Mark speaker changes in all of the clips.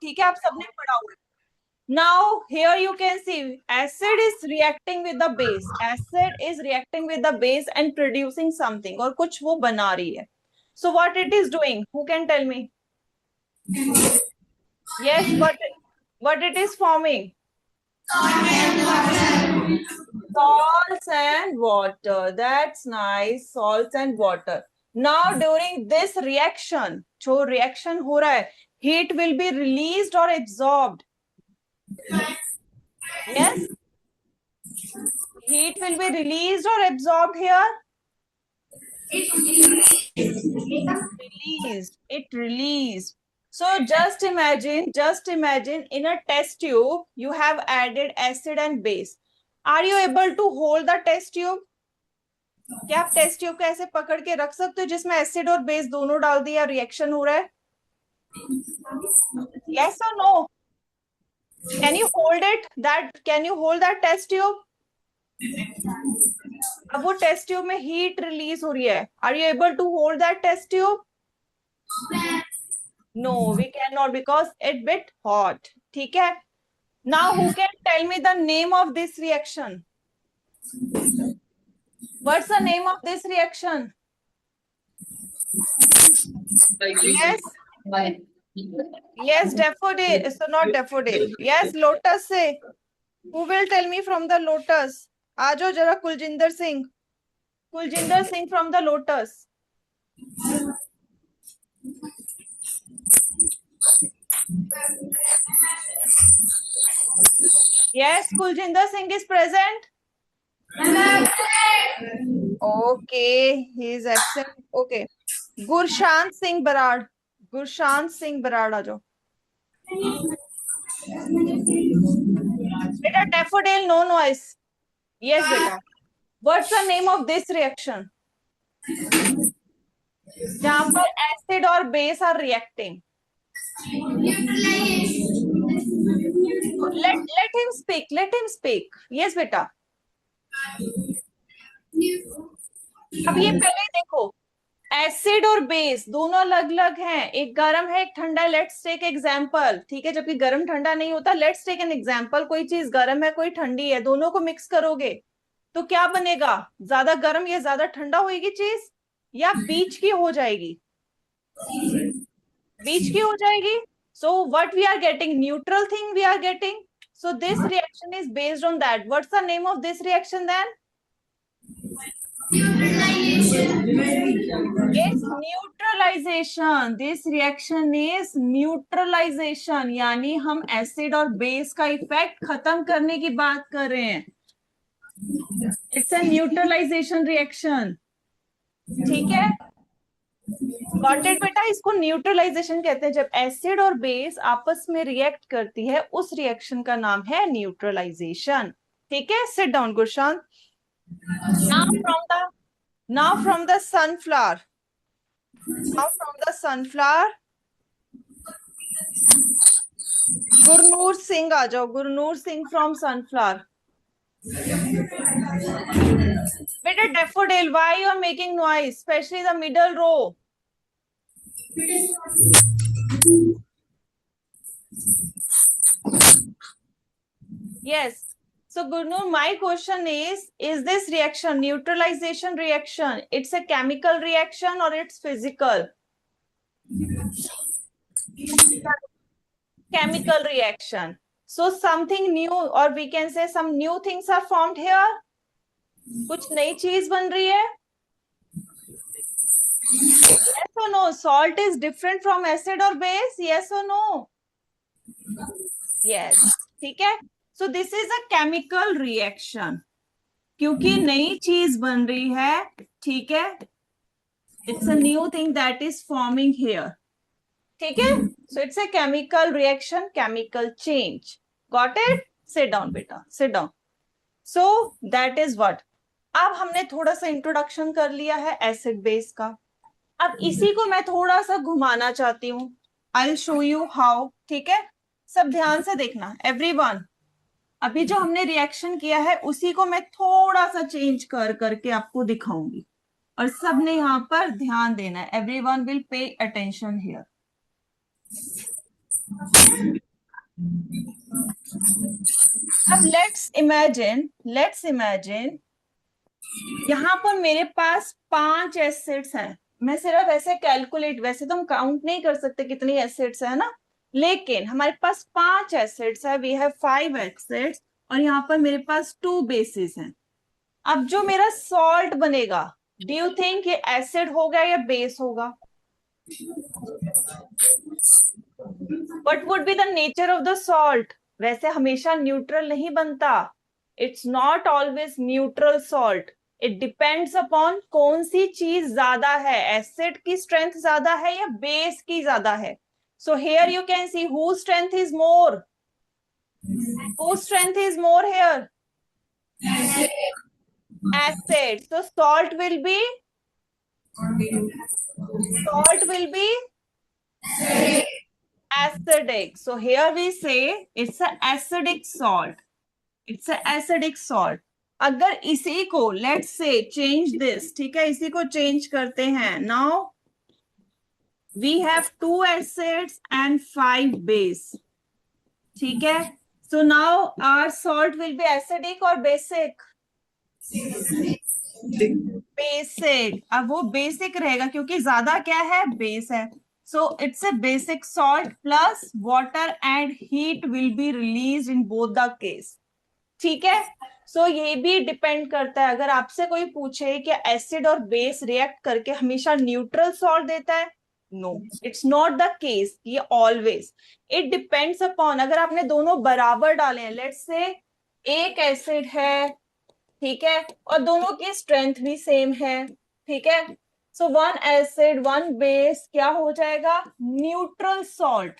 Speaker 1: ठीक है, आप सबने पढ़ा हुआ है। Now here you can see acid is reacting with the base. Acid is reacting with the base and producing something, और कुछ वो बना रही है. So what it is doing? Who can tell me? Yes, what it is forming? Salts and water. That's nice. Salts and water. Now during this reaction, जो reaction हो रहा है, heat will be released or absorbed. Yes. Heat will be released or absorbed here? Released. It released. So just imagine in a test tube, you have added acid and base. Are you able to hold the test tube? क्या आप test tube को ऐसे पकड़ के रख सकते हो जिसमें एसिड और बेस दोनों डाल दिया, रिएक्शन हो रहा है? Yes or no? Can you hold it? Can you hold that test tube? अब वो टेस्ट ट्यूब में हीट रिलीज हो रही है. Are you able to hold that test tube? No, we cannot because it bit hot. ठीक है. Now who can tell me the name of this reaction? What's the name of this reaction? Yes. Yes, daffodil. So not daffodil. Yes, lotus से. Who will tell me from the lotus? आ जाओ जरा Kuljinder Singh. Kuljinder Singh from the Lotus. Yes, Kuljinder Singh is present. Okay, he is absent. Okay. Gurshant Singh Barad. Gurshant Singh Barad आ जाओ. Beta daffodil, no noise. Yes, beta. What's the name of this reaction? जहाँ पर acid और base are reacting. Let him speak. Let him speak. Yes, beta. अब ये पहले देखो, acid और base दोनों अलग अलग हैं. एक गर्म है, एक ठंडा है. Let's take example. ठीक है, जबकि गर्म ठंडा नहीं होता. Let's take an example. कोई चीज गर्म है, कोई ठंडी है. दोनों को मिक्स करोगे तो क्या बनेगा? ज्यादा गर्म या ज्यादा ठंडा होगी चीज, या बीच की हो जाएगी? बीच की हो जाएगी. So what we are getting? Neutral thing we are getting. So this reaction is based on that. What's the name of this reaction then? It's neutralization. This reaction is neutralization. यानी हम एसिड और base का effect खत्म करने की बात कर रहे हैं. It's a neutralization reaction. ठीक है, Got it बेटा. इसको न्यूट्रलाइजेशन कहते हैं. जब एसिड और बेस आपस में रिएक्ट करती है, उस रिएक्शन का नाम है न्यूट्रलाइजेशन. ठीक है, sit down Gurshant. Now from the sunflower. Gurnoor Singh आ जाओ. Gurnoor Singh from sunflower. बेटा daffodil, why you are making noise, especially the middle row? Yes. So Gurnoor, my question is this reaction neutralization reaction? It's a chemical reaction or it's physical? Chemical reaction. So something new, or we can say some new things are formed here. कुछ नई चीज बन रही है. Yes or no? Salt is different from acid or base. Yes or no? Yes. ठीक है. So this is a chemical reaction. क्योंकि नई चीज बन रही है. ठीक है. It's a new thing that is forming here. ठीक है. So it's a chemical reaction, chemical change. Got it? Sit down, beta. Sit down. So that is what. अब हमने थोड़ा सा इंट्रोडक्शन कर लिया है एसिड बेस का. अब इसी को मैं थोड़ा सा घुमाना चाहती हूँ. I'll show you how. ठीक है, सब ध्यान से देखना एवरीवन. अभी जो हमने रिएक्शन किया है उसी को मैं थोड़ा सा चेंज करके आपको दिखाऊंगी, और सबने यहाँ पर ध्यान देना है. Everyone will pay attention here. अब लेट्स इमेजिन यहाँ पर मेरे पास 5 एसिड्स हैं। मैं सिर्फ ऐसे कैलकुलेट, वैसे तो हम काउंट नहीं कर सकते कितनी एसिड्स है ना, लेकिन हमारे पास 5 एसिड्स है, वी हैव 5 एसिड्स, और यहाँ पर मेरे पास 2 बेसिस हैं। अब जो मेरा सॉल्ट बनेगा, डू यू थिंक ये एसिड होगा या बेस होगा? What would be the nature of the salt? वैसे हमेशा न्यूट्रल नहीं बनता, it's not always neutral salt. It depends upon कौन सी चीज ज्यादा है, एसिड की स्ट्रेंथ ज्यादा है या बेस की ज्यादा है। So here you can see who strength is more, who strength is more here? Acid. So salt will be acidic. So here we say it's an acidic salt. It's an acidic salt. अगर इसी को let's say change this, ठीक है, इसी को change करते हैं. Now we have 2 acids and 5 base. ठीक है. So now our salt will be acidic or basic? Basic. अब वो बेसिक रहेगा क्योंकि ज्यादा क्या है, बेस है. सो it's a basic salt plus water and heat will be release in both the case. ठीक है. सो ये भी डिपेंड करता है, अगर आपसे कोई पूछे कि एसिड और बेस रिएक्ट करके हमेशा न्यूट्रल सॉल्ट देता है, no, it's not the case. ये ऑलवेज इट डिपेंड्स अपॉन, अगर आपने दोनों बराबर डाले हैं, लेट्स से एक एसिड है, ठीक है, और दोनों की स्ट्रेंथ भी सेम है, ठीक है, सो 1 एसिड 1 बेस क्या हो जाएगा, neutral salt.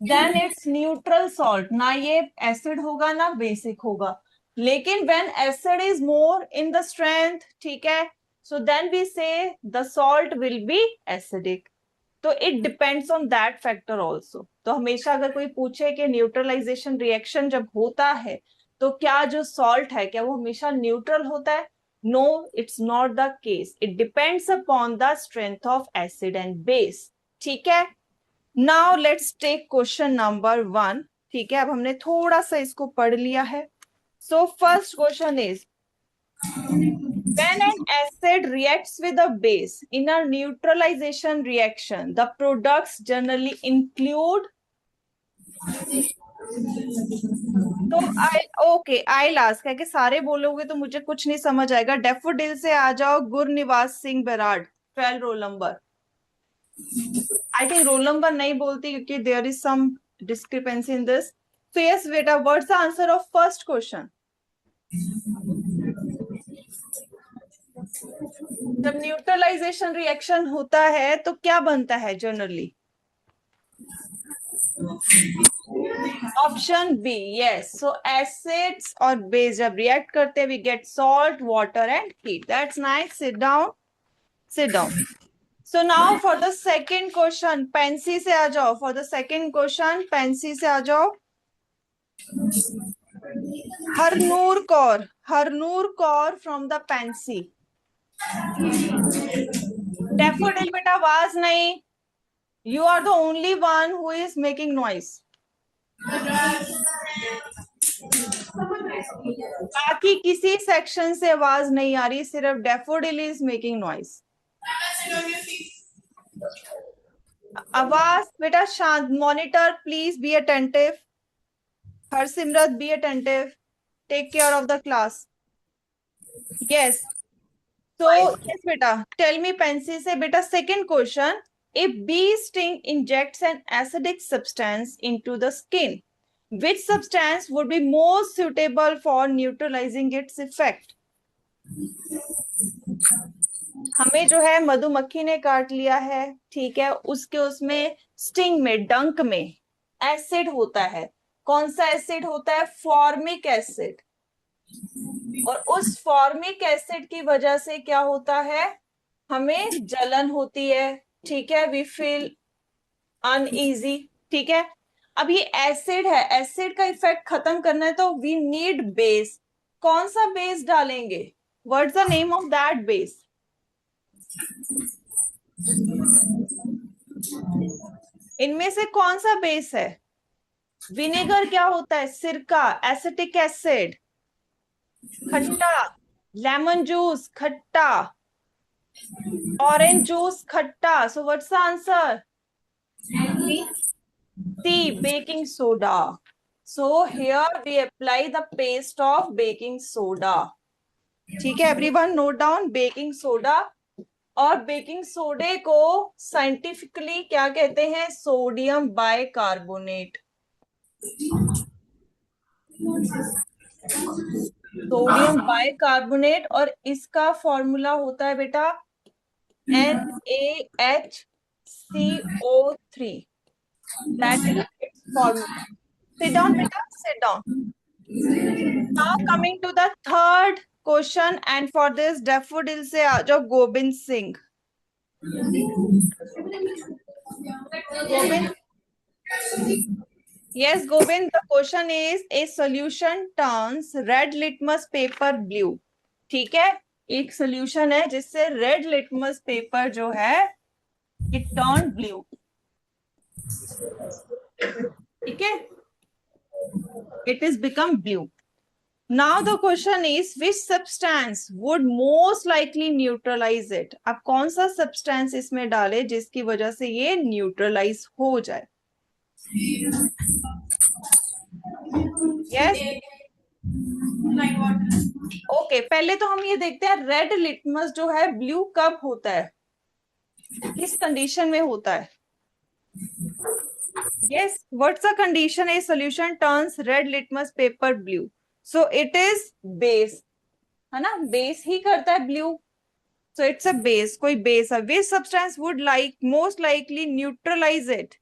Speaker 1: Then it's neutral salt, ना ये एसिड होगा ना बेसिक होगा. लेकिन when acid is more in the strength, ठीक है, so then we say the salt will be acidic. तो it depends on that factor also. तो हमेशा अगर कोई पूछे कि न्यूट्रलाइजेशन रिएक्शन जब होता है तो क्या जो सॉल्ट है क्या वो हमेशा न्यूट्रल होता है? No, it's not the case. It depends upon the strength of acid and base. ठीक है. Now let's take question number 1. ठीक है, अब हमने थोड़ा सा इसको पढ़ लिया है. So first question is, when an acid reacts with a base in a neutralization reaction, the products generally include. तो आई लास्ट है कि सारे बोलोगे तो मुझे कुछ नहीं समझ आएगा. डेफोडिल से आ जाओ, Gurnivas Singh Brar, 12 roll number. I think roll number नहीं बोलती क्योंकि there is some discrepancy in this. So yes बेटा, what's the answer of first question? जब न्यूट्रलाइजेशन रिएक्शन होता है तो क्या बनता है generally? Option B, yes. So acids और बेस जब रिएक्ट करते हैं, we get salt, water and heat. That's nice. Sit down, sit down. So now for the second question, Pence से आ जाओ. For the second question Pence से आ जाओ. Harnoor Kaur from the Pence. Daffodil बेटा आवाज नहीं. You are the only one who is making noise. बाकी किसी सेक्शन से आवाज नहीं आ रही, सिर्फ डेफोडिल इज मेकिंग नॉइज. आवाज बेटा शांत. Monitor please be attentive. Harsimrat be attentive. Take care of the class. Yes. तो यस बेटा, टेल मी पेंसी से बेटा second question. If bee sting injects an acidic substance into the skin, which substance would be more suitable for neutralizing its effect? हमें जो है मधुमक्खी ने काट लिया है, ठीक है, उसके उसमें स्टिंग में, डंक में एसिड होता है. कौन सा एसिड होता है? Formic acid. और उस फॉर्मिक एसिड की वजह से क्या होता है, हमें जलन होती है, ठीक है, वी फील अनईजी. ठीक है. अब ये एसिड है, एसिड का इफेक्ट खत्म करना है तो वी नीड बेस. कौन सा बेस डालेंगे? What's the name of that base? इनमें से कौन सा बेस है? विनेगर क्या होता है? सिरका, एसिटिक एसिड खट्टा, लेमन जूस खट्टा, ऑरेंज जूस खट्टा. So what's the answer? C, baking soda. So here we apply the paste of baking soda. ठीक है, everyone note down baking soda. और बेकिंग सोडे को साइंटिफिकली क्या कहते हैं? Sodium bicarbonate. Sodium bicarbonate. और इसका फॉर्मूला होता है बेटा NaHCO3. That is its formula. Sit down, beta. Sit down. Now coming to the third question, and for this daffodil से आ जाओ Govind Singh. Govind. Yes, Govind, the question is a solution turns red litmus paper blue. ठीक है, एक solution है जिससे red litmus paper जो है it turned blue. ठीक है, it is become blue. Now the question is which substance would most likely neutralize it? अब कौन सा substance इसमें डाले जिसकी वजह से ये neutralize हो जाए? Yes. ओके, पहले तो हम ये देखते हैं रेड लिटमस जो है ब्लू कब होता है, किस कंडीशन में होता है? Yes, what's the condition a solution turns red litmus paper blue? So it is base, है ना? बेस ही करता है blue. So it's a base. कोई बेस है. Which substance would like most likely neutralise इट?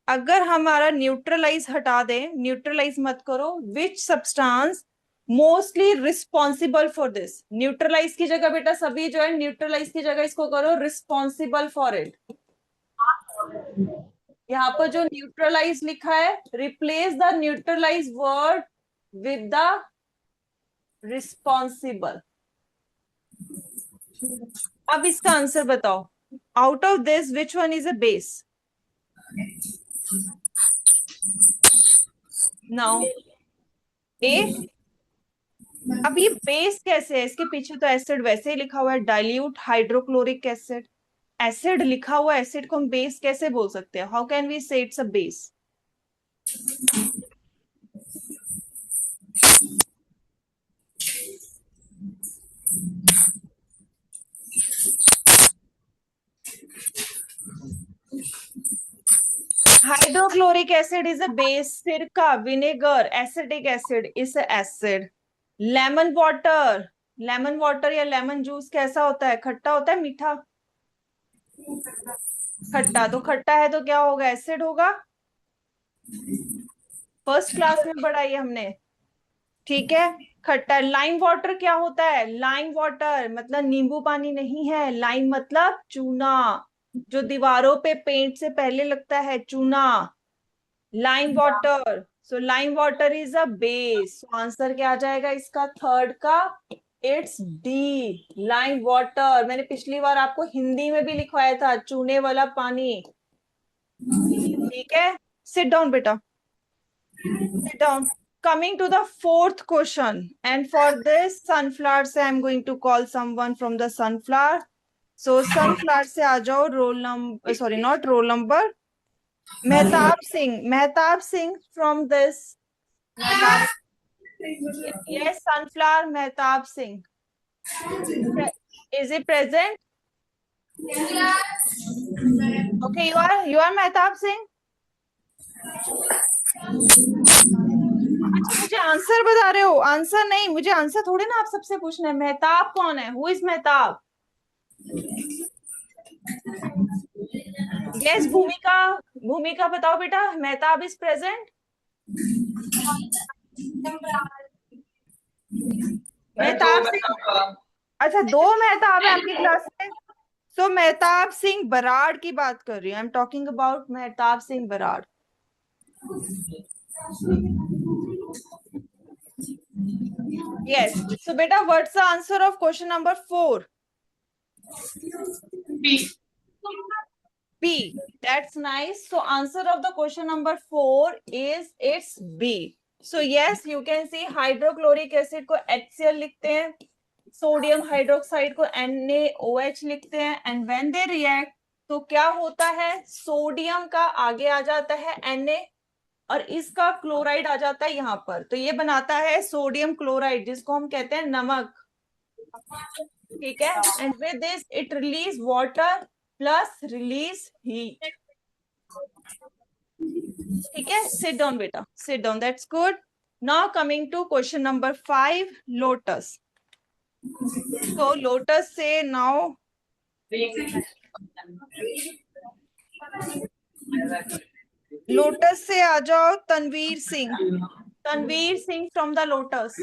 Speaker 1: अगर हमारा न्यूट्रलाइज हटा दें, न्यूट्रलाइज मत करो, which substance mostly responsible for this? Neutralise की जगह बेटा सभी जो है न्यूट्रलाइज की जगह इसको करो रिस्पॉन्सिबल फॉर इट. यहाँ पर जो न्यूट्रलाइज लिखा है, replace the neutralize word with the responsible. अब इसका आंसर बताओ. Out of this which one is a base? Now A. अब ये बेस कैसे है? इसके पीछे तो एसिड वैसे ही लिखा हुआ है, डाइल्यूट हाइड्रोक्लोरिक एसिड. एसिड लिखा हुआ एसिड को हम बेस कैसे बोल सकते हैं? How can we say it's a base? Hydrochloric acid is a base. सिरका, vinegar, acidic acid is a acid. Lemon water, lemon water या लेमन जूस कैसा होता है? खट्टा होता है, मीठा? खट्टा. तो खट्टा है तो क्या होगा? एसिड होगा. फर्स्ट क्लास में पढ़ा ये हमने. ठीक है, खट्टा. लाइम वाटर क्या होता है? लाइम वाटर मतलब नींबू पानी नहीं है. लाइम मतलब चूना, जो दीवारों पे पेंट से पहले लगता है, चूना. Lime water. So lime water is a base. Answer क्या आ जाएगा इसका? थर्ड का इट्स डी, लाइम वाटर. मैंने पिछली बार आपको हिंदी में भी लिखवाया था, चूने वाला पानी. ठीक है, सिट डाउन बेटा, sit down. Coming to the fourth question, and for this sunflower से I'm going to call someone from the sunflower. So sunflower से आ जाओ. Roll number, sorry, not roll number. Mehtab Singh. Mehtab Singh from this. Mehtab. Yes, sunflower. Mehtab Singh. Is it present? Okay, you are Mehtab Singh. अच्छा, मुझे answer बता रहे हो? Answer नहीं, मुझे आंसर थोड़ी ना आप सबसे पूछना है. मेहताब कौन है? Who is Mehtab? यस, भूमिका. भूमिका बताओ बेटा. Mehtab is present. मेहताब सिंह. अच्छा, दो मेहताब है आपकी क्लास में. सो मेहताब सिंह बराड़ की बात कर रही हूँ. I am talking about Mehtab Singh Brar. Yes. So beta, what's the answer of question number 4? P. B. That's nice. So answer of the question number 4 is it's B. So yes, you can see hydrochloric acid को HCl लिखते हैं, sodium hydroxide को NaOH लिखते हैं, and when they react तो क्या होता है, सोडियम का आगे आ जाता है Na और इसका क्लोराइड आ जाता है यहाँ पर, तो ये बनाता है सोडियम क्लोराइड जिसको हम कहते हैं नमक, ठीक है, and with this it release water plus release heat, ठीक है. सिट डाउन बेटा, sit down, that's good. Now coming to question number 5, lotus. So lotus से now लोटस से आ जाओ Tanveer Singh. Tanveer Singh from the lotus.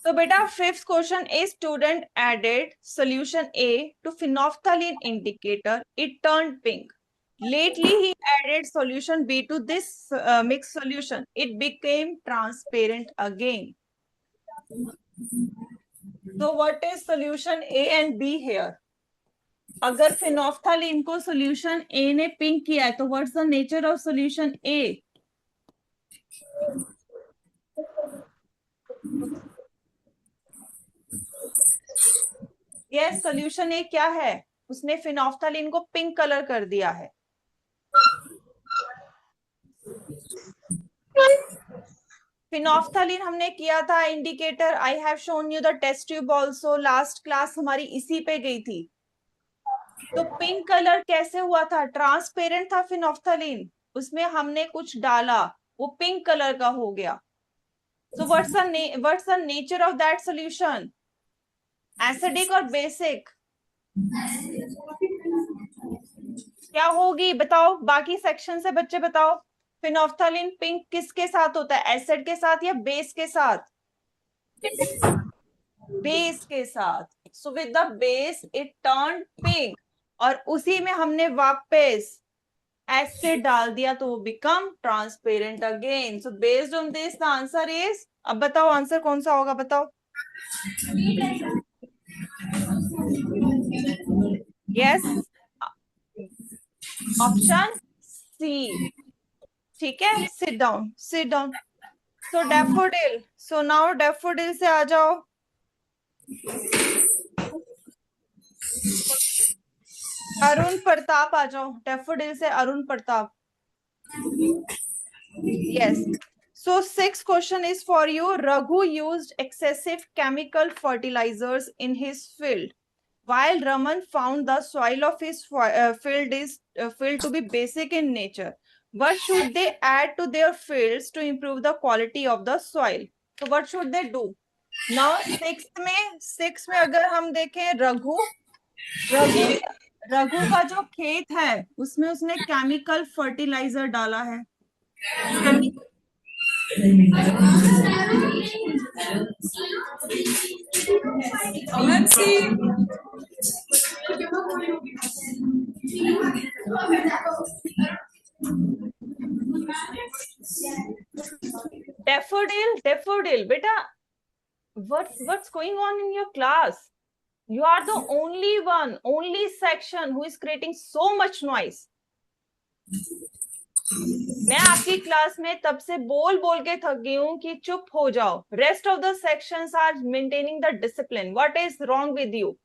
Speaker 1: तो बेटा fifth question is student added solution A to phenolphthalein indicator, it turned pink. Lately he added solution B to this mixed solution, it became transparent again. So what is solution A and B here? अगर phenolphthalein को solution A ने pink किया है तो what's the nature of solution A? Yes, solution A क्या है, उसने phenolphthalein को पिंक कलर कर दिया है. फिनोफ्थलीन हमने किया था indicator, I have shown you the test tube also, last class हमारी इसी पे गई थी. तो पिंक कलर कैसे हुआ था, ट्रांसपेरेंट था फिनोफ्थलीन, उसमें हमने कुछ डाला वो पिंक कलर का हो गया. So what's the nature of that solution, acidic और बेसिक, क्या होगी बताओ, बाकी सेक्शन से बच्चे बताओ. फिनोफ्थलीन पिंक किसके साथ होता है, एसिड के साथ या बेस के साथ, बेस के साथ. So with the base it turn pink, और उसी में हमने वापस एसिड डाल दिया तो वो become transparent again. So based on this the answer is, अब बताओ आंसर कौन सा होगा, बताओ. यस, ऑप्शन सी, ठीक है. Sit down, sit down. So daffodil, so now daffodil से आ जाओ. अरुण प्रताप आ जाओ, डैफोडिल से Arun Pratap. Yes. So sixth question is for you. Raghu used excessive chemical fertilizers in his field, while Raman found the soil of his field to be basic in nature. What should they add to their fields to improve the quality of the soil? So what should they do? Now sixth में अगर हम देखें रघु का जो खेत है उसमें उसने केमिकल फर्टिलाइजर डाला है. Daffodil, beta, what's going on in your class? You are the only section who is creating so much noise. मैं आपकी क्लास में तब से बोल के थक गई हूँ कि चुप हो जाओ. Rest of the sections are maintaining the discipline. What is wrong with you?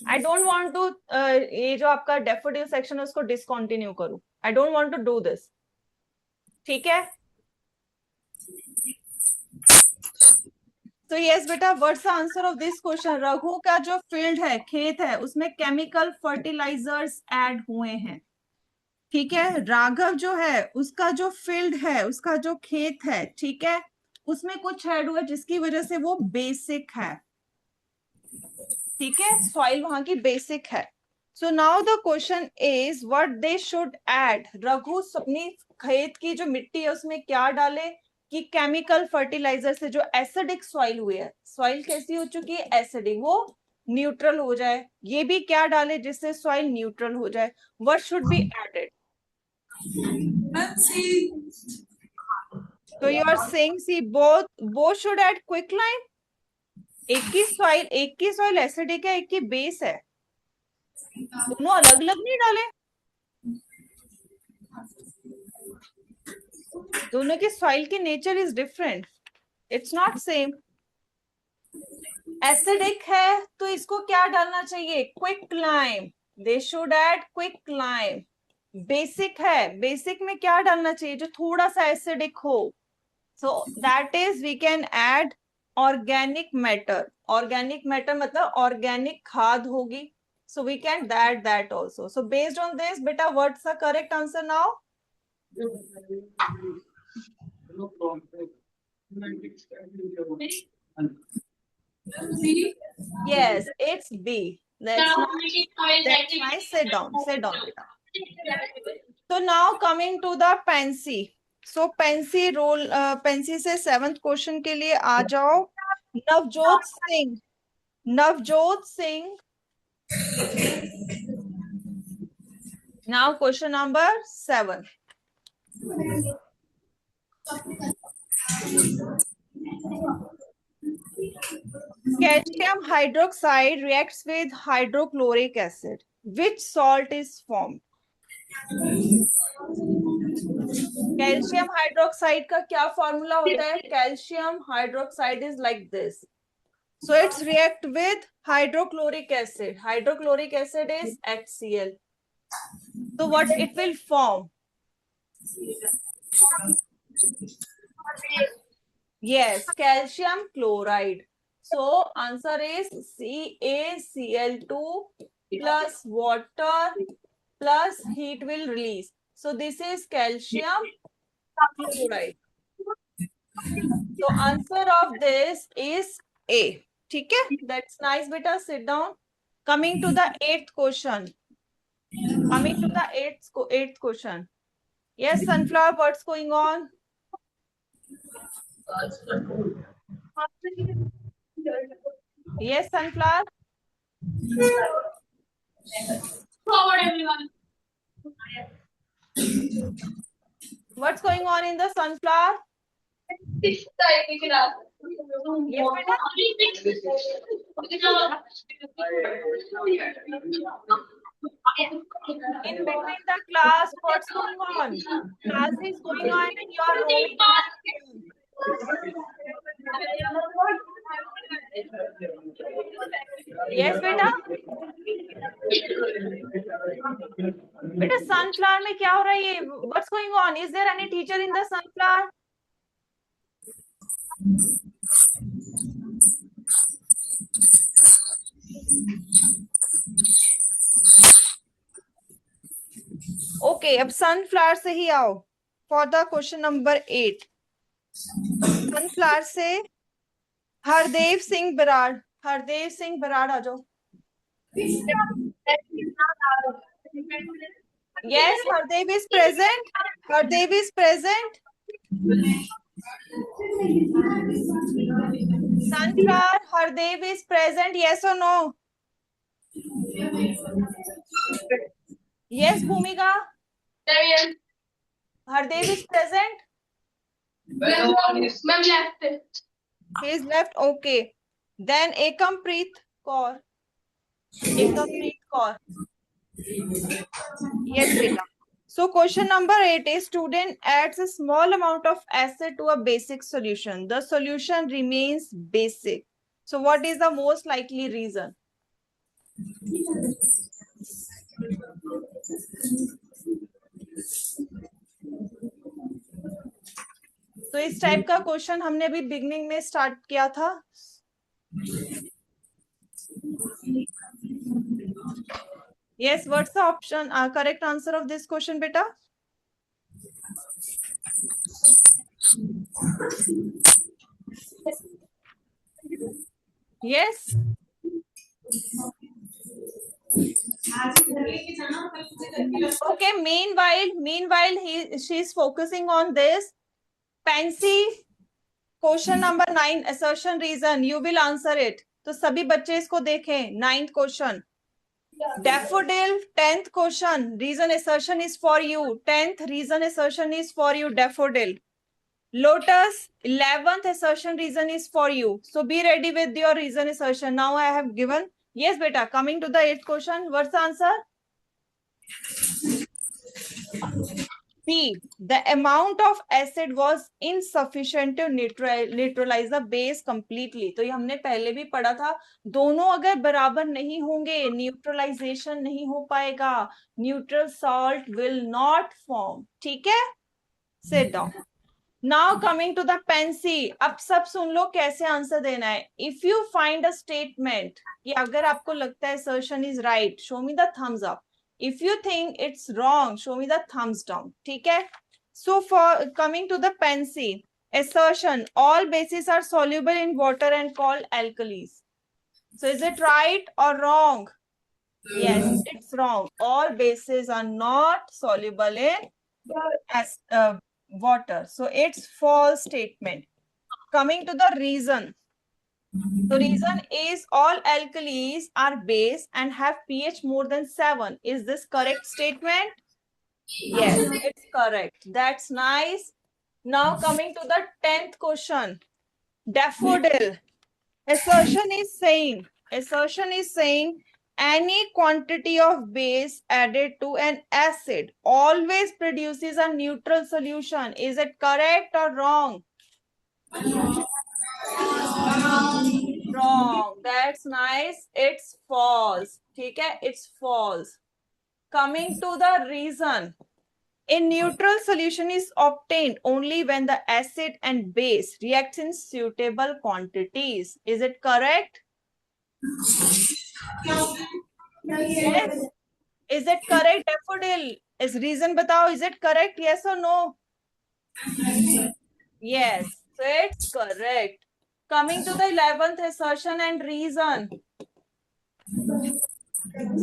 Speaker 1: I don't want to, ये जो आपका डैफोडिल सेक्शन है उसको डिसकंटिन्यू करूं. I don't want to do this, ठीक है. तो यस बेटा, what's the answer of this question? Raghu का जो फील्ड है, खेत है, उसमें केमिकल फर्टिलाइजर्स ऐड हुए हैं, ठीक है. राघव जो है उसका जो फील्ड है, उसका जो खेत है, ठीक है, उसमें कुछ ऐड हुआ जिसकी वजह से वो बेसिक है, ठीक है, सॉइल वहां की बेसिक है. So now the question is what they should add. Raghu अपनी खेत की जो मिट्टी है उसमें क्या डाले कि केमिकल फर्टिलाइजर से जो एसिडिक सॉइल हुई है, सॉइल कैसी हो चुकी है, एसिडिक, वो न्यूट्रल हो जाए. ये भी क्या डाले जिससे सॉइल न्यूट्रल हो जाए. What should be added? So you are saying, see, both should add quicklime. एक की सॉइल एसिडिक है, एक की बेस है, दोनों अलग अलग नहीं डाले, दोनों की सॉइल की nature is different, it's not same. Acidic है तो इसको क्या डालना चाहिए? Quicklime. They should add quicklime. Basic है, बेसिक में क्या डालना चाहिए जो थोड़ा सा एसिडिक हो? So that is we can add organic matter. Organic matter मतलब ऑर्गेनिक खाद होगी. So we can add that also. So based on this, beta, what's the correct answer now? Yes, it's B. That's nice. Sit down, beta. So now coming to the Pansy. So Pansy roll, Pansy से 7th question के लिए आ जाओ. Navjot Singh. Navjot Singh. Now question number 7. Calcium hydroxide reacts with hydrochloric acid. Which salt is formed? Calcium hydroxide का क्या formula होता है? Calcium hydroxide is like this. So it's react with hydrochloric acid. Hydrochloric acid is HCl. So what it will form? Yes, calcium chloride. So answer is CaCl2 plus water plus heat will release. So this is calcium chloride. So answer of this is A. ठीक है? That's nice, beta. Sit down. Coming to the 8th question. Coming to the 8th question. Yes, Sunflower, what's going on? Yes, Sunflower. Forward, everyone. What's going on in the Sunflower? Yes, beta. In between the class, what's going on? Class is going on and you are roaming. Yes, beta. बेटा sunflower में क्या हो रहा है ये? What's going on? Is there any teacher in the sunflower? Okay, अब sunflower से ही आओ. For the question number 8. sunflower से हरदेव सिंह बराड़. हरदेव सिंह बराड़ आ जाओ. Yes, Hardev is present. Hardev is present. Sunflower, Hardev is present. Yes or no? Yes, Bhumika. Hardev is present. He is left. Okay. Then Ekampreet Kaur. Ekampreet Kaur. Yes, beta. So question number 8 is student adds a small amount of acid to a basic solution. The solution remains basic. So what is the most likely reason? तो इस type का question हमने अभी beginning में start किया था. Yes, what's the option? Correct answer of this question, beta? Yes. Okay. Meanwhile, she's focusing on this. Pansy, question number 9, assertion reason. You will answer it. तो सभी बच्चे इसको देखें. 9th question. Daffodil, 10th question, reason assertion is for you. 10th reason assertion is for you, daffodil. Lotus, 11th assertion reason is for you. So be ready with your reason assertion. Now I have given. Yes, beta. Coming to the 8th question. What's the answer? B. The amount of acid was insufficient to neutralize the base completely. तो ये हमने पहले भी पढ़ा था. दोनों अगर बराबर नहीं होंगे, न्यूट्रलाइजेशन नहीं हो पाएगा. Neutral salt will not form. ठीक है? Sit down. Now coming to the Pence. अब सब सुन लो कैसे आंसर देना है. If you find a statement कि अगर आपको लगता है assertion is right, show me the thumbs up. If you think it's wrong, show me the thumbs down. ठीक है? So for coming to the Pence, assertion, all bases are soluble in water and called alkalis. So is it right or wrong? Yes, it's wrong. All bases are not soluble in water. So it's false statement. Coming to the reason. The reason is all alkalis are base and have pH more than 7. Is this correct statement? Yes, it's correct. That's nice. Now coming to the 10th question. Daffodil. Assertion is saying any quantity of base added to an acid always produces a neutral solution. Is it correct or wrong? Wrong. That's nice. It's false. ठीक है? It's false. Coming to the reason. A neutral solution is obtained only when the acid and base react in suitable quantities. Is it correct? Yes. Is it correct, Daffodil? Is reason batao, is it correct? Yes or no? Yes, so it's correct. Coming to the 11th assertion and reason.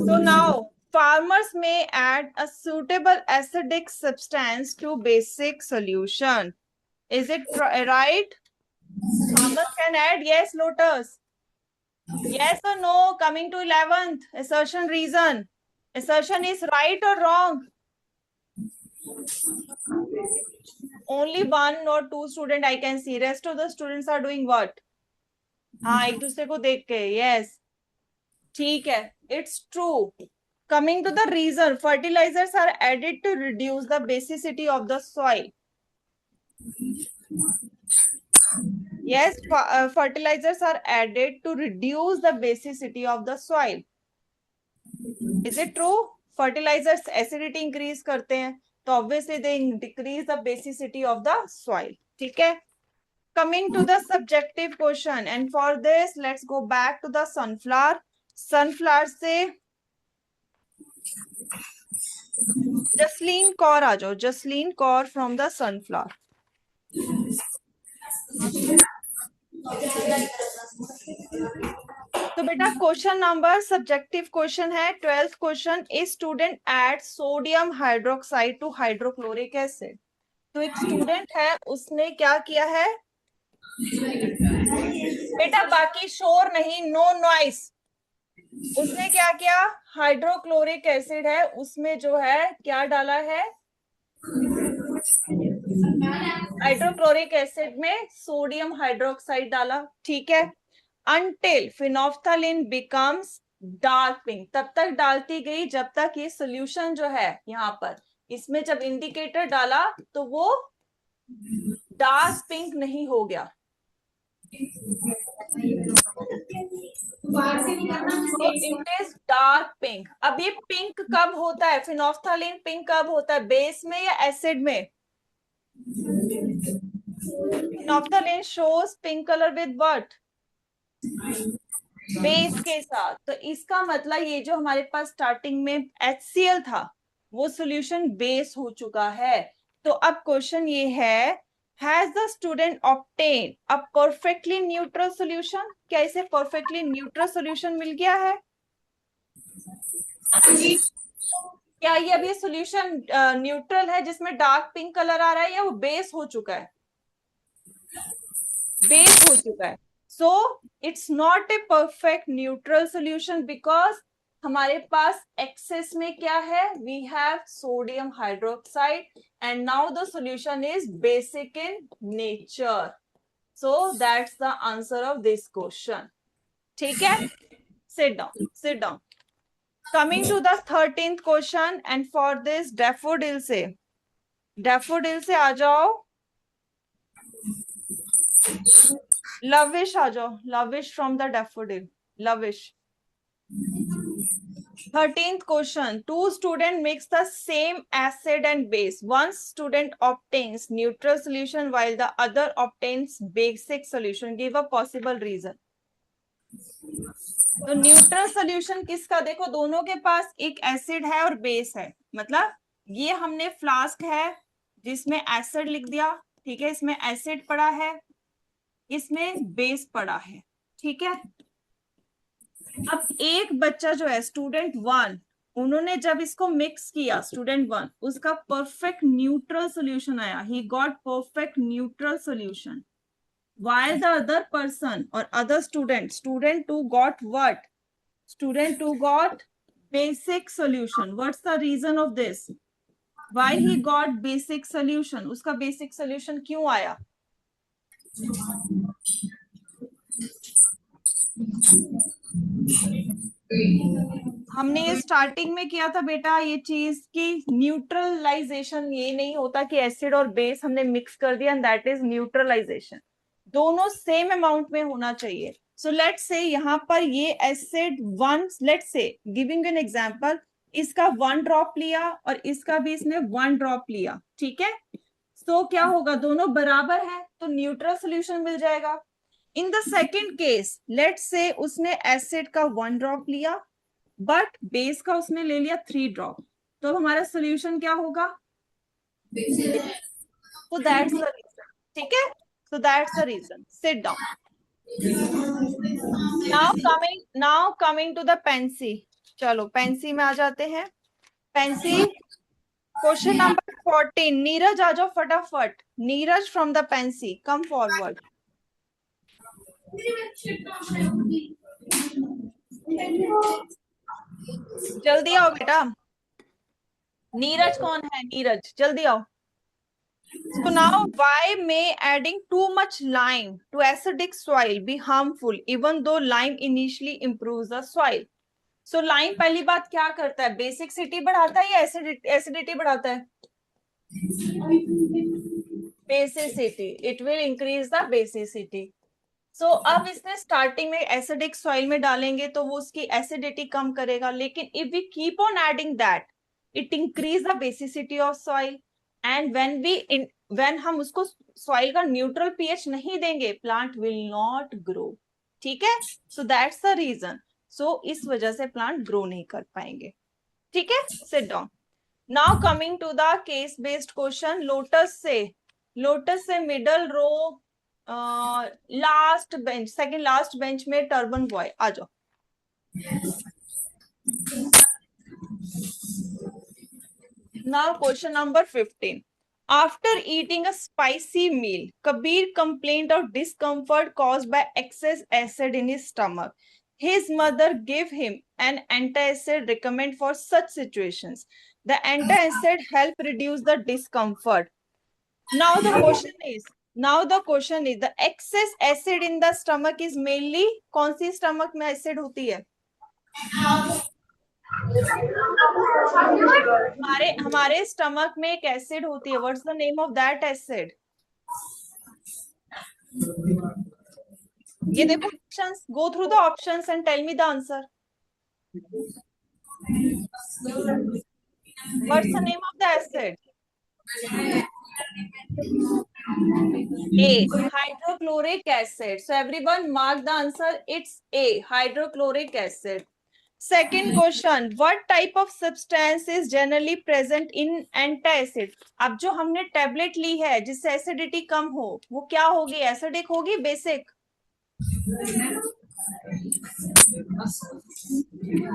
Speaker 1: So now, farmers may add a suitable acidic substance to basic solution. Is it right? Farmers can add, yes, Lotus. Yes or no? Coming to 11th assertion reason. Assertion is right or wrong? Only one or two student I can see. Rest of the students are doing what? हाँ, एक दूसरे को देख के. Yes. ठीक है. It's true. Coming to the reason, fertilizers are added to reduce the basicity of the soil. Yes, fertilizers are added to reduce the basicity of the soil. Is it true? Fertilizers acidity increase करते हैं, तो obviously they decrease the basicity of the soil. ठीक है? Coming to the subjective question, and for this let's go back to the sunflower. Sunflower से Jasleen Kaur आ जाओ. Jasleen Kaur from the sunflower. तो बेटा question number subjective question है 12th क्वेश्चन. A student add sodium hydroxide to hydrochloric acid. तो एक student है, उसने क्या किया है बेटा, बाकी शोर नहीं, नो नॉइस. उसने क्या किया, हाइड्रोक्लोरिक एसिड है, उसमें जो है क्या डाला है, हाइड्रोक्लोरिक एसिड में सोडियम हाइड्रोक्साइड डाला. ठीक है? Until phenolphthalein becomes dark pink, तब तक डालती गई जब तक ये सोल्यूशन जो है यहाँ पर, इसमें जब इंडिकेटर डाला तो वो डार्क पिंक नहीं हो गया. It is dark pink. अब ये पिंक कब होता है, फिनोफ्थलीन पिंक कब होता है, बेस में या एसिड में? Phenolphthalein shows pink colour with what, base के साथ. तो इसका मतलब ये जो हमारे पास स्टार्टिंग में HCl था वो सॉल्यूशन बेस हो चुका है. तो अब क्वेश्चन ये है, has the student obtain a perfectly neutral solution. क्या इसे परफेक्टली न्यूट्रल सॉल्यूशन मिल गया है? क्या ये अभी सॉल्यूशन न्यूट्रल है जिसमें डार्क पिंक कलर आ रहा है, या वो बेस हो चुका है? बेस हो चुका है. So it's not a perfect neutral solution because हमारे पास एक्सेस में क्या है, we have sodium hydroxide and now the solution is basic in nature. So that's the answer of this question. ठीक है, sit down, sit down. Coming to the 13th question, and for this daffodil से आ जाओ, lavish आ जाओ, lavish from the daffodil, lavish. 13th question, two students mix the same acid and base. One student obtains neutral solution while the other obtains basic solution. Give a possible reason. तो neutral solution किसका, देखो दोनों के पास एक acid है और base है, मतलब ये हमने फ्लास्क है जिसमें एसिड लिख दिया, ठीक है, इसमें एसिड पड़ा है, इसमें बेस पड़ा है, ठीक है. अब एक बच्चा जो है स्टूडेंट 1, उन्होंने जब इसको मिक्स किया, स्टूडेंट 1, उसका परफेक्ट न्यूट्रल सोल्यूशन आया, he got perfect neutral solution. while the other person or other student 2 got what, student 2 got basic solution. What's the reason of this? Why he got basic solution? उसका basic solution क्यों आया? हमने ये starting में किया था बेटा ये चीज की न्यूट्रलाइजेशन, ये नहीं होता कि एसिड और बेस हमने मिक्स कर दिया, दैट इज न्यूट्रलाइजेशन. दोनों सेम अमाउंट में होना चाहिए. सो लेट्स से यहाँ पर ये acid 1, let's say giving an example, इसका 1 ड्रॉप लिया और इसका भी इसने 1 ड्रॉप लिया, ठीक है. तो क्या होगा, दोनों बराबर है तो न्यूट्रल सोल्यूशन मिल जाएगा. In the second case, let's say उसने एसिड का 1 ड्रॉप लिया बट बेस का उसने ले लिया 3 ड्रॉप, तो हमारा सोल्यूशन क्या होगा, तो दैट्स द रीजन. ठीक है, so that's the reason. Sit down. Now coming to the Pence. चलो पेंसी में आ जाते हैं. Pence question number 14. नीरज आ जाओ फटाफट. Neeraj from the Pence, come forward. जल्दी आओ बेटा. नीरज कौन है, नीरज जल्दी आओ. So now, why may adding too much lime to acidic soil be harmful even though lime initially improves the soil? So lime पहली बात क्या करता है, बेसिसिटी बढ़ाता है या एसिडिटी बढ़ाता है? Basicity. It will increase the basicity. So अब इसने स्टार्टिंग में एसिडिक सॉइल में डालेंगे तो वो उसकी एसिडिटी कम करेगा, लेकिन if we keep on adding that it increase the basicity of soil, and when हम उसको सॉइल का न्यूट्रल पीएच नहीं देंगे, प्लांट विल नॉट ग्रो. ठीक है, सो दैट्स द रीजन. सो इस वजह से प्लांट ग्रो नहीं कर पाएंगे. ठीक है, sit down. Now coming to the case based question. Lotus से middle row, last bench, second last bench में टर्बन बॉय आ जाओ. Now question number 15. After eating a spicy meal, Kabir complained of discomfort caused by excess acid in his stomach. His mother gave him an antacid recommend for such situations. The antacid helped reduce the discomfort. Now the question is the excess acid in the stomach is mainly कौन सी stomach में acid होती है? हमारे stomach में एक acid होती है. What's the name of that acid? ये देखो options, go through the options and tell me the answer. What's the name of the acid? A, hydrochloric acid. So everyone mark the answer. It's A, hydrochloric acid. Second question, what type of substance is generally present in antacid? अब जो हमने tablet ली है जिससे acidity कम हो, वो क्या होगी, acidic होगी, basic?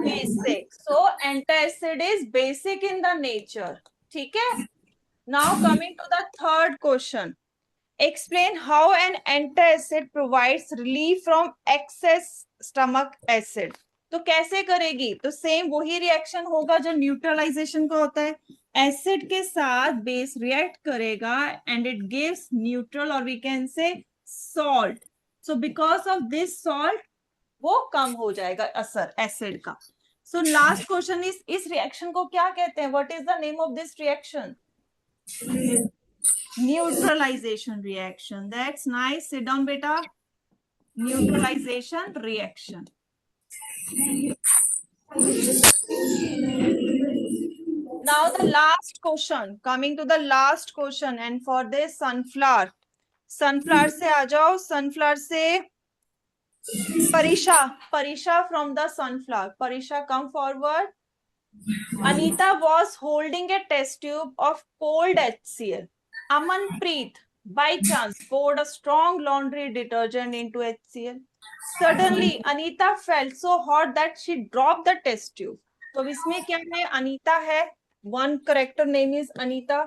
Speaker 1: Basic. So antacid is basic in the nature. ठीक है. Now coming to the third question. Explain how an antacid provides relief from excess stomach acid. तो कैसे करेगी? तो सेम वही रिएक्शन होगा जो न्यूट्रलाइजेशन का होता है, एसिड के साथ बेस रिएक्ट करेगा एंड इट गिव्स न्यूट्रल और we can say salt. So because of this salt वो कम हो जाएगा असर एसिड का. सो लास्ट क्वेश्चन इस रिएक्शन को क्या कहते हैं? What is the name of this reaction? Neutralization reaction. That's nice. Sit down बेटा. Neutralization reaction. Now the last question, coming to the last question, and for this sunflower से आ जाओ. sunflower से Parisha from the sunflower. Parisha, come forward. Anita was holding a test tube of cold HCl. Amanpreet by chance poured a strong laundry detergent into HCl. Suddenly Anita felt so hot that she dropped the test tube. तो इसमें क्या है? अनीता है. One character name is Anita.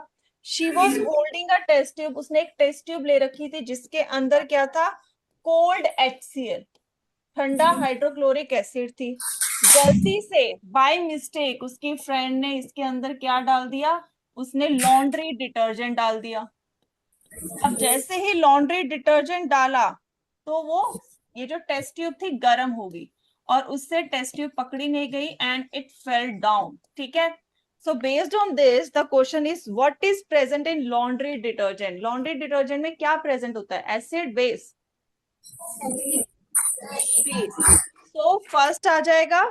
Speaker 1: She was holding a test tube. उसने एक test tube ले रखी थी जिसके अंदर क्या था? कोल्ड HCl, ठंडा हाइड्रोक्लोरिक एसिड थी. गलती से बाय मिस्टेक उसकी फ्रेंड ने इसके अंदर क्या डाल दिया? उसने लॉन्ड्री डिटर्जेंट डाल दिया. अब जैसे ही लॉन्ड्री डिटर्जेंट डाला तो वो ये जो टेस्ट ट्यूब थी गर्म हो गई और उससे टेस्ट ट्यूब पकड़ी नहीं गई एंड इट फेल डाउन. ठीक है. So based on this the question is what is present in laundry detergent? Laundry detergent में क्या प्रेजेंट होता है? Acid, base? बेस. तो फर्स्ट आ जाएगा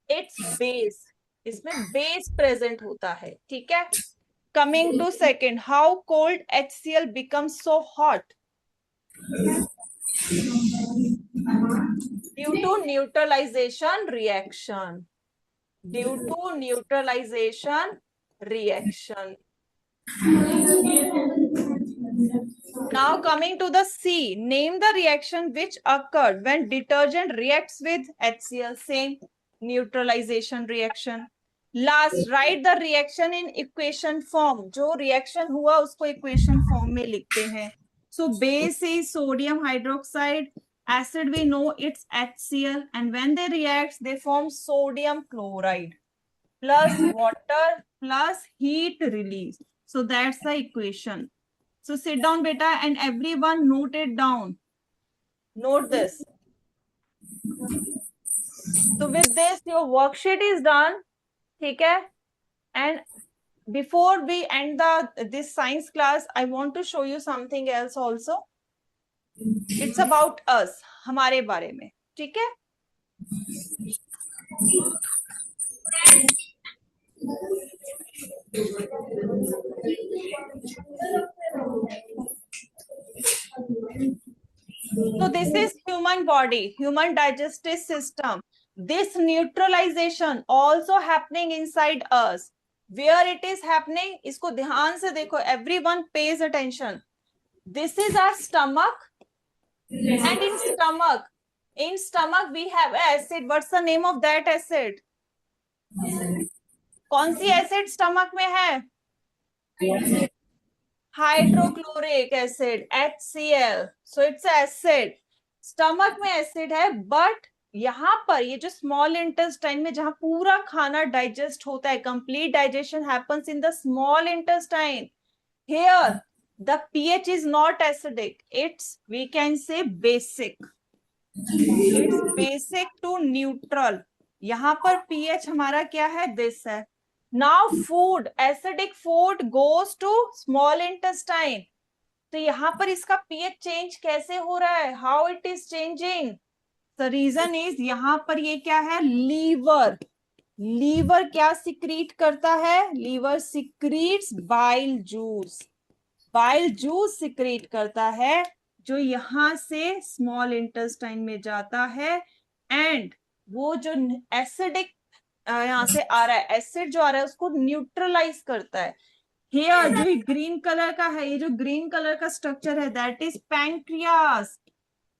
Speaker 1: इट्स बेस. इसमें बेस प्रेजेंट होता है. ठीक है. Coming to second, how cold HCl becomes so hot? Due to neutralization reaction. Due to neutralization reaction. Now coming to the C, name the reaction which occurred when detergent reacts with HCl. Same, neutralization reaction. Last, write the reaction in equation form. जो reaction हुआ उसको equation form में लिखते हैं. So base is sodium hydroxide, acid we know it's HCl, and when they react they form sodium chloride plus water plus heat release. So that's the equation. So sit down beta and everyone note it down. Note this. So with this your worksheet is done. ठीक है. And before we end this science class, I want to show you something else also. It's about us, हमारे बारे में. ठीक है. So this is human body, human digestive system. This neutralization also happening inside us. Where it is happening, इसको ध्यान से देखो. Everyone pays attention. This is our stomach, and in stomach we have acid. What's the name of that acid? कौन सी acid stomach में है? Hydrochloric acid, HCl. So it's acid. Stomach में acid है, but यहाँ पर ये जो स्मॉल इंटेस्टाइन में जहां पूरा खाना डाइजेस्ट होता है, complete digestion happens in the small intestine. Here the pH is not acidic. It's, we can say, basic. It's basic to neutral. यहाँ पर pH हमारा क्या है? This है. Now food, acidic food goes to small intestine. तो यहाँ पर इसका pH चेंज कैसे हो रहा है? How it is changing? The reason is यहाँ पर ये क्या है? लीवर. लीवर क्या सिक्रीट करता है? Liver secretes bile juice. Bile juice secrete करता है जो यहाँ से स्मॉल इंटेस्टाइन में जाता है एंड वो जो एसिडिक यहाँ से आ रहा है, एसिड जो आ रहा है उसको न्यूट्रलाइज करता है. हियर जो ग्रीन कलर का है, ये जो ग्रीन कलर का स्ट्रक्चर है, that is pancreas.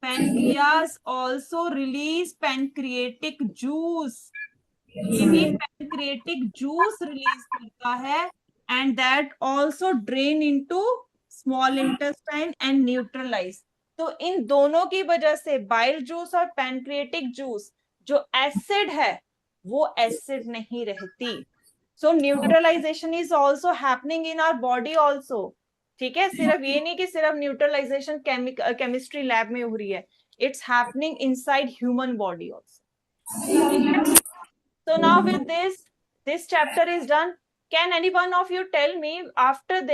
Speaker 1: Pancreas also release pancreatic juice. ये भी पैंक्रिएटिक जूस रिलीज करता है and that also drain into small intestine and neutralize. तो इन दोनों की वजह से बाइल जूस और पैंक्रिएटिक जूस, जो एसिड है वो एसिड नहीं रहती. So neutralization is also happening in our body also. ठीक है, सिर्फ ये नहीं कि सिर्फ न्यूट्रलाइजेशन केमिस्ट्री लैब में हो रही है, it's happening inside human body also. So now with this chapter is done. Can any one of you tell me after this